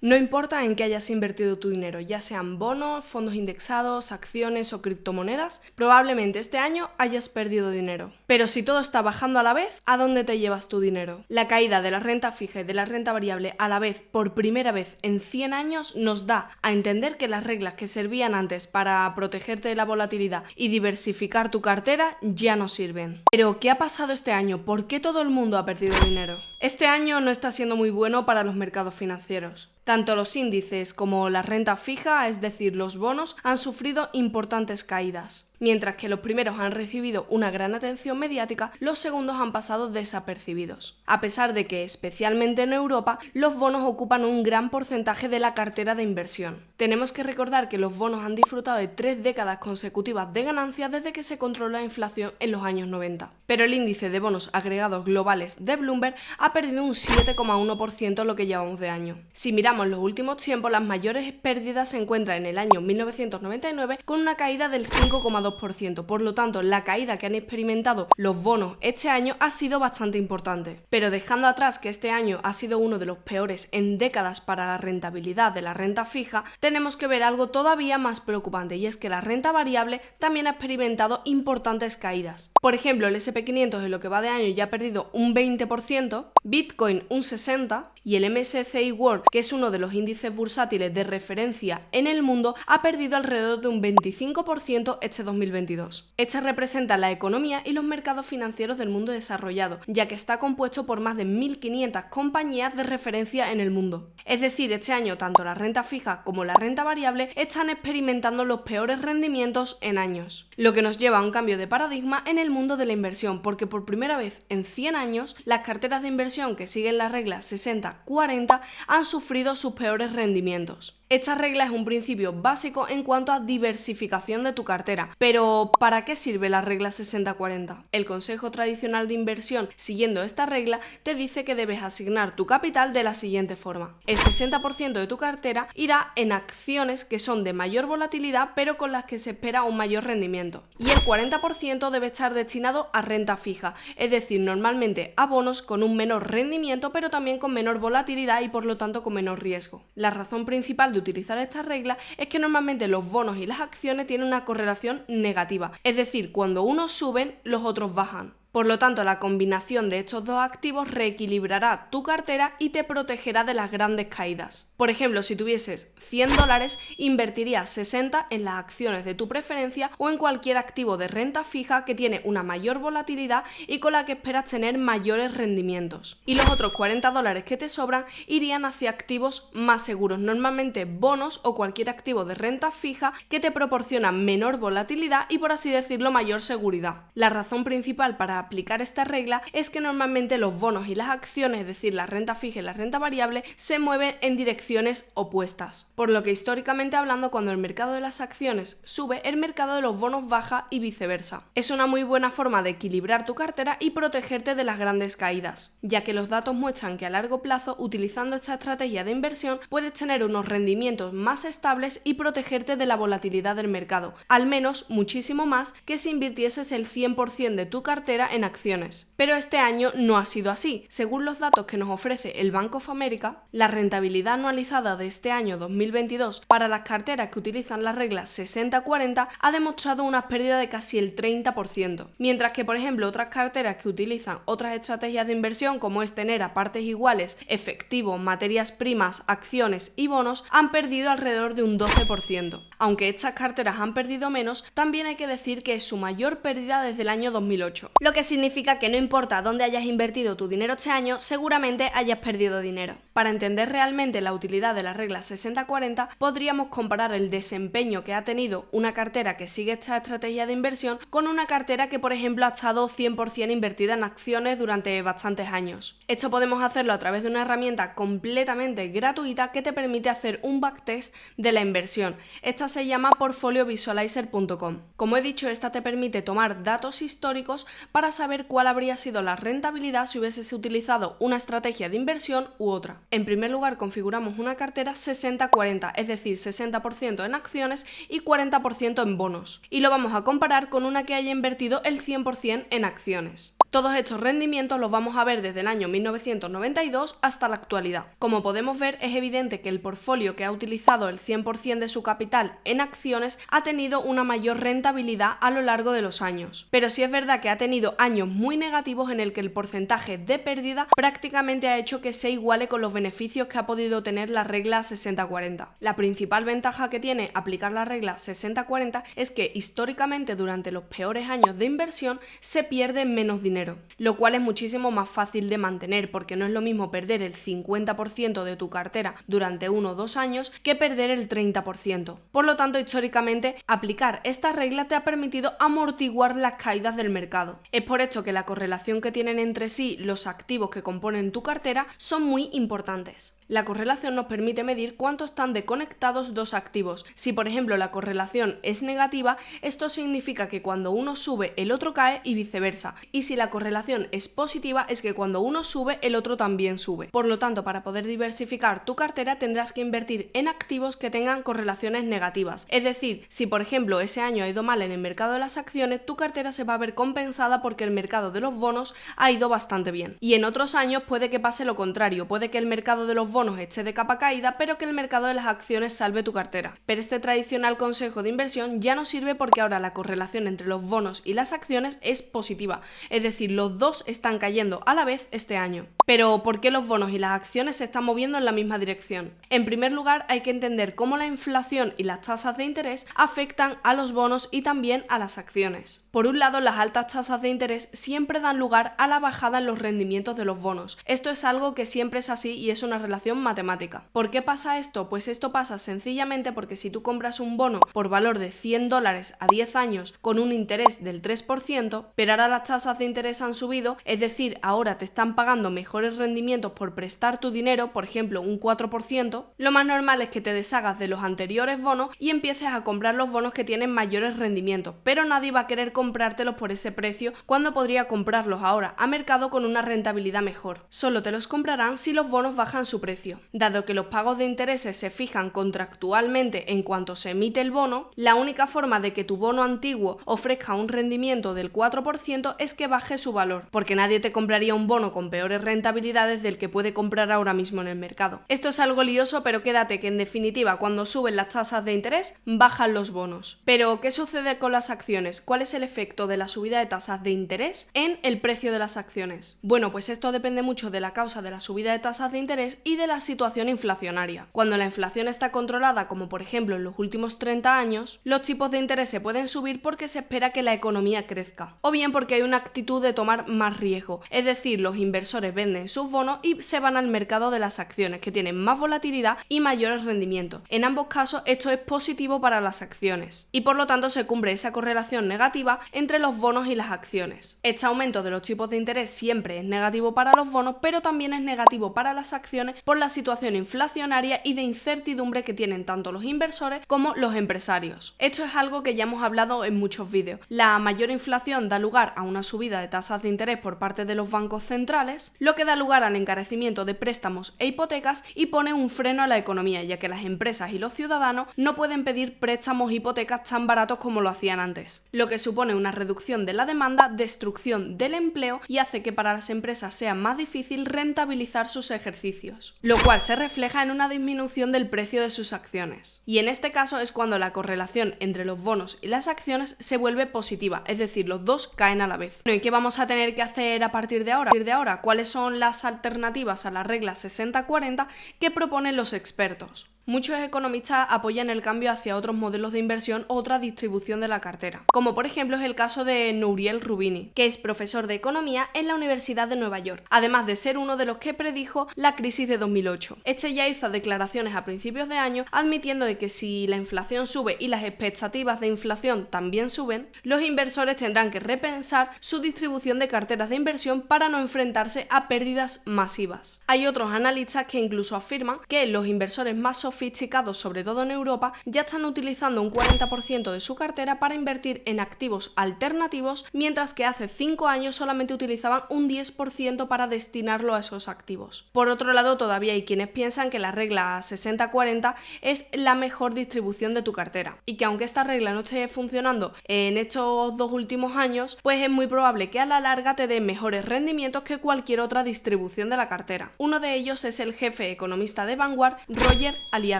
No importa en qué hayas invertido tu dinero, ya sean bonos, fondos indexados, acciones o criptomonedas, probablemente este año hayas perdido dinero. Pero si todo está bajando a la vez, ¿a dónde te llevas tu dinero? La caída de la renta fija y de la renta variable a la vez por primera vez en 100 años nos da a entender que las reglas que servían antes para protegerte de la volatilidad y diversificar tu cartera ya no sirven. Pero, ¿qué ha pasado este año? ¿Por qué todo el mundo ha perdido dinero? Este año no está siendo muy bueno para los mercados financieros. Tanto los índices como la renta fija, es decir, los bonos, han sufrido importantes caídas. Mientras que los primeros han recibido una gran atención mediática, los segundos han pasado desapercibidos. A pesar de que, especialmente en Europa, los bonos ocupan un gran porcentaje de la cartera de inversión. Tenemos que recordar que los bonos han disfrutado de 3 décadas consecutivas de ganancias desde que se controló la inflación en los años 90. Pero el índice de bonos agregados globales de Bloomberg ha perdido un 7,1% en lo que llevamos de año. Si miramos los últimos tiempos, las mayores pérdidas se encuentran en el año 1999 con una caída del 5,2%. Por lo tanto, la caída que han experimentado los bonos este año ha sido bastante importante. Pero dejando atrás que este año ha sido uno de los peores en décadas para la rentabilidad de la renta fija, tenemos que ver algo todavía más preocupante, y es que la renta variable también ha experimentado importantes caídas. Por ejemplo, el S&P500 en lo que va de año ya ha perdido un 20%, Bitcoin un 60% y el MSCI World, que es uno de los índices bursátiles de referencia en el mundo, ha perdido alrededor de un 25% este 2022. Esta representa la economía y los mercados financieros del mundo desarrollado, ya que está compuesto por más de 1.500 compañías de referencia en el mundo. Es decir, este año tanto la renta fija como la renta variable están experimentando los peores rendimientos en años. Lo que nos lleva a un cambio de paradigma en el mundo de la inversión, porque por primera vez en 100 años, las carteras de inversión que siguen la regla 60-40 han sufrido sus peores rendimientos. Esta regla es un principio básico en cuanto a diversificación de tu cartera. Pero, ¿para qué sirve la regla 60-40? El consejo tradicional de inversión, siguiendo esta regla, te dice que debes asignar tu capital de la siguiente forma. El 60% de tu cartera irá en acciones que son de mayor volatilidad, pero con las que se espera un mayor rendimiento. Y el 40% debe estar destinado a renta fija, es decir, normalmente a bonos con un menor rendimiento, pero también con menor volatilidad y por lo tanto con menor riesgo. La razón principal de utilizar esta regla es que normalmente los bonos y las acciones tienen una correlación negativa, es decir, cuando unos suben, los otros bajan. Por lo tanto, la combinación de estos dos activos reequilibrará tu cartera y te protegerá de las grandes caídas. Por ejemplo, si tuvieses $100, invertirías 60 en las acciones de tu preferencia o en cualquier activo de renta fija que tiene una mayor volatilidad y con la que esperas tener mayores rendimientos. Y los otros $40 que te sobran irían hacia activos más seguros, normalmente bonos o cualquier activo de renta fija que te proporciona menor volatilidad y, por así decirlo, mayor seguridad. La razón principal para aplicar esta regla es que normalmente los bonos y las acciones, es decir, la renta fija y la renta variable, se mueven en direcciones opuestas. Por lo que históricamente hablando, cuando el mercado de las acciones sube, el mercado de los bonos baja y viceversa. Es una muy buena forma de equilibrar tu cartera y protegerte de las grandes caídas, ya que los datos muestran que a largo plazo, utilizando esta estrategia de inversión, puedes tener unos rendimientos más estables y protegerte de la volatilidad del mercado, al menos muchísimo más que si invirtieses el 100% de tu cartera en acciones. Pero este año no ha sido así. Según los datos que nos ofrece el Bank of America, la rentabilidad anualizada de este año 2022 para las carteras que utilizan la regla 60-40 ha demostrado una pérdida de casi el 30%, mientras que, por ejemplo, otras carteras que utilizan otras estrategias de inversión, como es tener a partes iguales efectivo, materias primas, acciones y bonos, han perdido alrededor de un 12%. Aunque estas carteras han perdido menos, también hay que decir que es su mayor pérdida desde el año 2008, lo que significa que no importa dónde hayas invertido tu dinero este año, seguramente hayas perdido dinero. Para entender realmente la utilidad de la regla 60-40, podríamos comparar el desempeño que ha tenido una cartera que sigue esta estrategia de inversión con una cartera que, por ejemplo, ha estado 100% invertida en acciones durante bastantes años. Esto podemos hacerlo a través de una herramienta completamente gratuita que te permite hacer un backtest de la inversión. Esta se llama portfoliovisualizer.com. Como he dicho, esta te permite tomar datos históricos para saber cuál habría sido la rentabilidad si hubieses utilizado una estrategia de inversión u otra. En primer lugar, configuramos una cartera 60-40, es decir, 60% en acciones y 40% en bonos. Y lo vamos a comparar con una que haya invertido el 100% en acciones. Todos estos rendimientos los vamos a ver desde el año 1992 hasta la actualidad. Como podemos ver, es evidente que el portfolio que ha utilizado el 100% de su capital en acciones ha tenido una mayor rentabilidad a lo largo de los años. Pero sí es verdad que ha tenido años muy negativos en el que el porcentaje de pérdida prácticamente ha hecho que se iguale con los beneficios que ha podido tener la regla 60-40. La principal ventaja que tiene aplicar la regla 60-40 es que históricamente durante los peores años de inversión se pierde menos dinero, lo cual es muchísimo más fácil de mantener porque no es lo mismo perder el 50% de tu cartera durante 1 o 2 años que perder el 30%. Por lo tanto, históricamente, aplicar esta regla te ha permitido amortiguar las caídas del mercado. Es por esto que la correlación que tienen entre sí los activos que componen tu cartera son muy importantes. La correlación nos permite medir cuánto están desconectados dos activos. Si por ejemplo la correlación es negativa, esto significa que cuando uno sube el otro cae y viceversa. Y si la correlación es positiva, es que cuando uno sube el otro también sube. Por lo tanto, para poder diversificar tu cartera tendrás que invertir en activos que tengan correlaciones negativas. Es decir, si por ejemplo ese año ha ido mal en el mercado de las acciones, tu cartera se va a ver compensada porque el mercado de los bonos ha ido bastante bien. Y en otros años puede que pase lo contrario, puede que el mercado de los bonos esté de capa caída, pero que el mercado de las acciones salve tu cartera. Pero este tradicional consejo de inversión ya no sirve porque ahora la correlación entre los bonos y las acciones es positiva, es decir, los dos están cayendo a la vez este año. Pero ¿por qué los bonos y las acciones se están moviendo en la misma dirección? En primer lugar, hay que entender cómo la inflación y las tasas de interés afectan a los bonos y también a las acciones. Por un lado, las altas tasas de interés siempre dan lugar a la bajada en los rendimientos de los bonos. Esto es algo que siempre es así y es una relación matemática. ¿Por qué pasa esto? Pues esto pasa sencillamente porque si tú compras un bono por valor de $100 a 10 años con un interés del 3%, pero ahora las tasas de interés han subido, es decir, ahora te están pagando mejores rendimientos por prestar tu dinero, por ejemplo un 4%, lo más normal es que te deshagas de los anteriores bonos y empieces a comprar los bonos que tienen mayores rendimientos, pero nadie va a querer comprártelos por ese precio cuando podría comprarlos ahora a mercado con una rentabilidad mejor. Solo te los comprarán si los bonos bajan su precio. Dado que los pagos de intereses se fijan contractualmente en cuanto se emite el bono, la única forma de que tu bono antiguo ofrezca un rendimiento del 4% es que baje su valor, porque nadie te compraría un bono con peores rentabilidades del que puede comprar ahora mismo en el mercado. Esto es algo lioso, pero quédate que en definitiva cuando suben las tasas de interés, bajan los bonos. Pero, ¿qué sucede con las acciones? ¿Cuál es el efecto de la subida de tasas de interés en el precio de las acciones? Bueno, pues esto depende mucho de la causa de la subida de tasas de interés y de la situación inflacionaria. Cuando la inflación está controlada, como por ejemplo en los últimos 30 años, los tipos de interés se pueden subir porque se espera que la economía crezca, o bien porque hay una actitud de tomar más riesgo, es decir, los inversores venden sus bonos y se van al mercado de las acciones, que tienen más volatilidad y mayores rendimientos. En ambos casos esto es positivo para las acciones, y por lo tanto se cumple esa correlación negativa entre los bonos y las acciones. Este aumento de los tipos de interés siempre es negativo para los bonos, pero también es negativo para las acciones por la situación inflacionaria y de incertidumbre que tienen tanto los inversores como los empresarios. Esto es algo que ya hemos hablado en muchos vídeos. La mayor inflación da lugar a una subida de tasas de interés por parte de los bancos centrales, lo que da lugar al encarecimiento de préstamos e hipotecas y pone un freno a la economía, ya que las empresas y los ciudadanos no pueden pedir préstamos e hipotecas tan baratos como lo hacían antes, lo que supone una reducción de la demanda, destrucción del empleo y hace que para las empresas sea más difícil rentabilizar sus ejercicios, lo cual se refleja en una disminución del precio de sus acciones. Y en este caso es cuando la correlación entre los bonos y las acciones se vuelve positiva, es decir, los dos caen a la vez. Bueno, ¿y qué vamos a tener que hacer a partir de ahora? ¿Cuáles son las alternativas a la regla 60-40 que proponen los expertos? Muchos economistas apoyan el cambio hacia otros modelos de inversión o otra distribución de la cartera, como por ejemplo es el caso de Nouriel Roubini, que es profesor de economía en la Universidad de Nueva York, además de ser uno de los que predijo la crisis de 2008. Este ya hizo declaraciones a principios de año admitiendo de que si la inflación sube y las expectativas de inflación también suben, los inversores tendrán que repensar su distribución de carteras de inversión para no enfrentarse a pérdidas masivas. Hay otros analistas que incluso afirman que los inversores más sofisticados sofisticados, sobre todo en Europa, ya están utilizando un 40% de su cartera para invertir en activos alternativos, mientras que hace 5 años solamente utilizaban un 10% para destinarlo a esos activos. Por otro lado, todavía hay quienes piensan que la regla 60-40 es la mejor distribución de tu cartera y que aunque esta regla no esté funcionando en estos 2 últimos años, pues es muy probable que a la larga te dé mejores rendimientos que cualquier otra distribución de la cartera. Uno de ellos es el jefe economista de Vanguard, Roger Aliaga.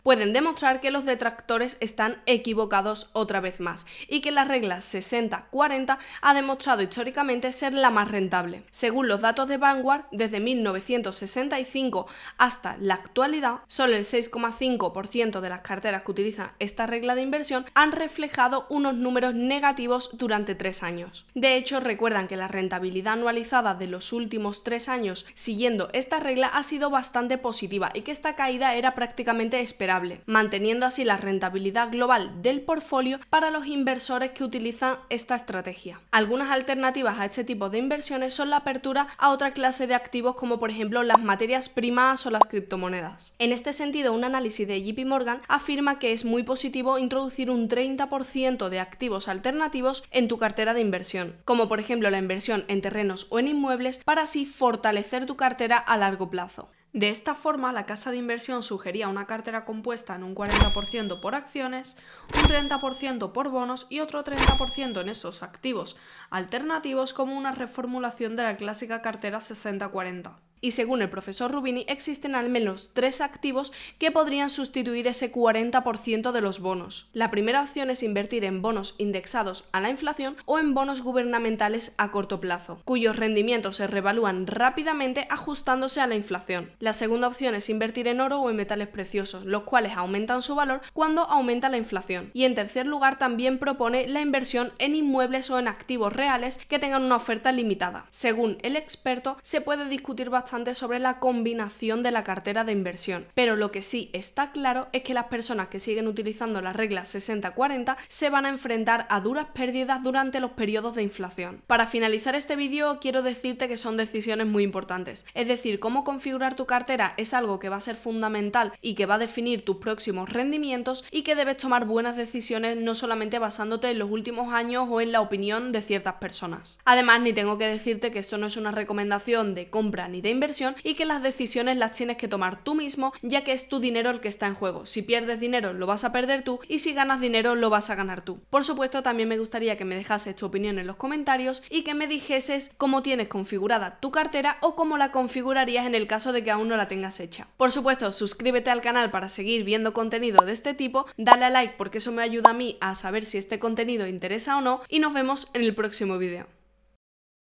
Pueden demostrar que los detractores están equivocados otra vez más y que la regla 60-40 ha demostrado históricamente ser la más rentable. Según los datos de Vanguard, desde 1965 hasta la actualidad, solo el 6,5% de las carteras que utilizan esta regla de inversión han reflejado unos números negativos durante 3 años. De hecho, recuerdan que la rentabilidad anualizada de los últimos 3 años siguiendo esta regla ha sido bastante positiva y que esta caída era prácticamente esperable, manteniendo así la rentabilidad global del portfolio para los inversores que utilizan esta estrategia. Algunas alternativas a este tipo de inversiones son la apertura a otra clase de activos como por ejemplo las materias primas o las criptomonedas. En este sentido, un análisis de JP Morgan afirma que es muy positivo introducir un 30% de activos alternativos en tu cartera de inversión, como por ejemplo la inversión en terrenos o en inmuebles, para así fortalecer tu cartera a largo plazo. De esta forma, la casa de inversión sugería una cartera compuesta en un 40% por acciones, un 30% por bonos y otro 30% en esos activos alternativos, como una reformulación de la clásica cartera 60-40. Y según el profesor Rubini, existen al menos 3 activos que podrían sustituir ese 40% de los bonos. La primera opción es invertir en bonos indexados a la inflación o en bonos gubernamentales a corto plazo, cuyos rendimientos se revalúan rápidamente ajustándose a la inflación. La segunda opción es invertir en oro o en metales preciosos, los cuales aumentan su valor cuando aumenta la inflación. Y en tercer lugar, también propone la inversión en inmuebles o en activos reales que tengan una oferta limitada. Según el experto, se puede discutir bastante sobre la combinación de la cartera de inversión, pero lo que sí está claro es que las personas que siguen utilizando la regla 60-40 se van a enfrentar a duras pérdidas durante los periodos de inflación. Para finalizar este vídeo, quiero decirte que son decisiones muy importantes, es decir, cómo configurar tu cartera es algo que va a ser fundamental y que va a definir tus próximos rendimientos, y que debes tomar buenas decisiones no solamente basándote en los últimos años o en la opinión de ciertas personas. Además, ni tengo que decirte que esto no es una recomendación de compra ni de inversión y que las decisiones las tienes que tomar tú mismo, ya que es tu dinero el que está en juego. Si pierdes dinero lo vas a perder tú y si ganas dinero lo vas a ganar tú. Por supuesto, también me gustaría que me dejases tu opinión en los comentarios y que me dijeses cómo tienes configurada tu cartera o cómo la configurarías en el caso de que aún no la tengas hecha. Por supuesto, suscríbete al canal para seguir viendo contenido de este tipo, dale a like porque eso me ayuda a mí a saber si este contenido interesa o no, y nos vemos en el próximo vídeo.